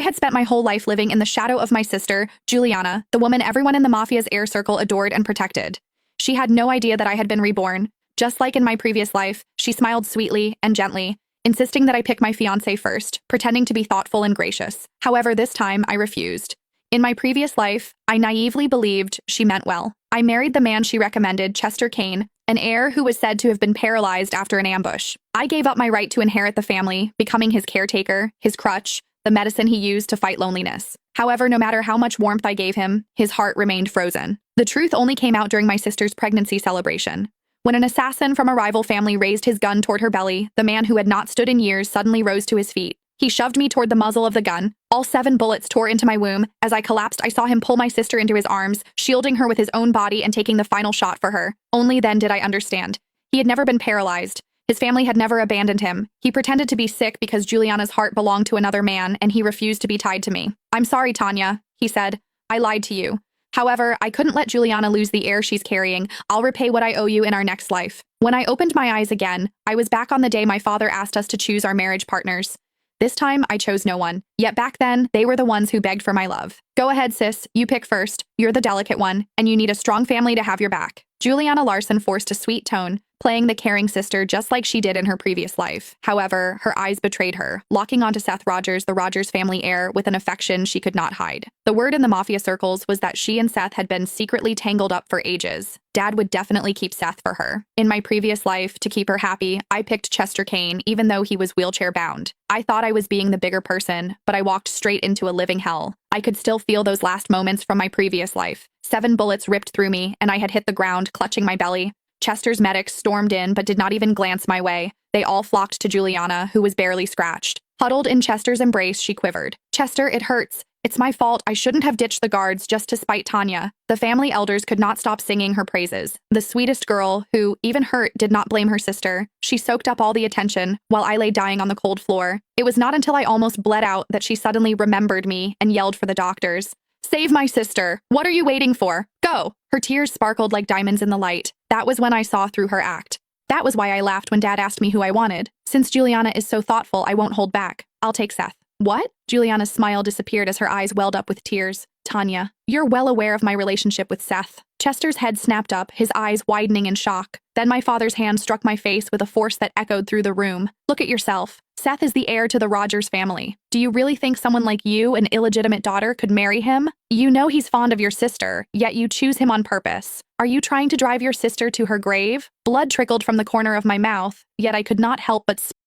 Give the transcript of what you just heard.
I had spent my whole life living in the shadow of my sister, Juliana, the woman everyone in the mafia's air circle adored and protected. She had no idea that I had been reborn. Just like in my previous life, she smiled sweetly and gently, insisting that I pick my fiancé first, pretending to be thoughtful and gracious. However, this time I refused. In my previous life, I naively believed she meant well. I married the man she recommended, Chester Kane, an heir who was said to have been paralyzed after an ambush. I gave up my right to inherit the family, becoming his caretaker, his crutch, the medicine he used to fight loneliness. However, no matter how much warmth I gave him, his heart remained frozen. The truth only came out during my sister's pregnancy celebration. When an assassin from a rival family raised his gun toward her belly, the man who had not stood in years suddenly rose to his feet. He shoved me toward the muzzle of the gun. All 7 bullets tore into my womb. As I collapsed, I saw him pull my sister into his arms, shielding her with his own body and taking the final shot for her. Only then did I understand. He had never been paralyzed. His family had never abandoned him. He pretended to be sick because Juliana's heart belonged to another man, and he refused to be tied to me. "I'm sorry, Tanya," he said. "I lied to you. However, I couldn't let Juliana lose the heir she's carrying. I'll repay what I owe you in our next life." When I opened my eyes again, I was back on the day my father asked us to choose our marriage partners. This time, I chose no one. Yet back then, they were the ones who begged for my love. "Go ahead, sis. You pick first. You're the delicate one, and you need a strong family to have your back." Juliana Larson forced a sweet tone, playing the caring sister just like she did in her previous life. However, her eyes betrayed her, locking onto Seth Rogers, the Rogers family heir, with an affection she could not hide. The word in the mafia circles was that she and Seth had been secretly tangled up for ages. Dad would definitely keep Seth for her. In my previous life, to keep her happy, I picked Chester Kane, even though he was wheelchair-bound. I thought I was being the bigger person, but I walked straight into a living hell. I could still feel those last moments from my previous life. 7 bullets ripped through me, and I had hit the ground, clutching my belly. Chester's medics stormed in but did not even glance my way. They all flocked to Juliana, who was barely scratched. Huddled in Chester's embrace, she quivered. "Chester, it hurts. It's my fault. I shouldn't have ditched the guards just to spite Tanya." The family elders could not stop singing her praises. The sweetest girl, who, even hurt, did not blame her sister. She soaked up all the attention, while I lay dying on the cold floor. It was not until I almost bled out that she suddenly remembered me and yelled for the doctors. "Save my sister! What are you waiting for? Go!" Her tears sparkled like diamonds in the light. That was when I saw through her act. That was why I laughed when Dad asked me who I wanted. "Since Juliana is so thoughtful, I won't hold back. I'll take Seth." "What?" Juliana's smile disappeared as her eyes welled up with tears. "Tanya, you're well aware of my relationship with Seth." Chester's head snapped up, his eyes widening in shock. Then my father's hand struck my face with a force that echoed through the room. "Look at yourself. Seth is the heir to the Rogers family. Do you really think someone like you, an illegitimate daughter, could marry him? You know he's fond of your sister, yet you choose him on purpose. Are you trying to drive your sister to her grave?" Blood trickled from the corner of my mouth, yet I could not help but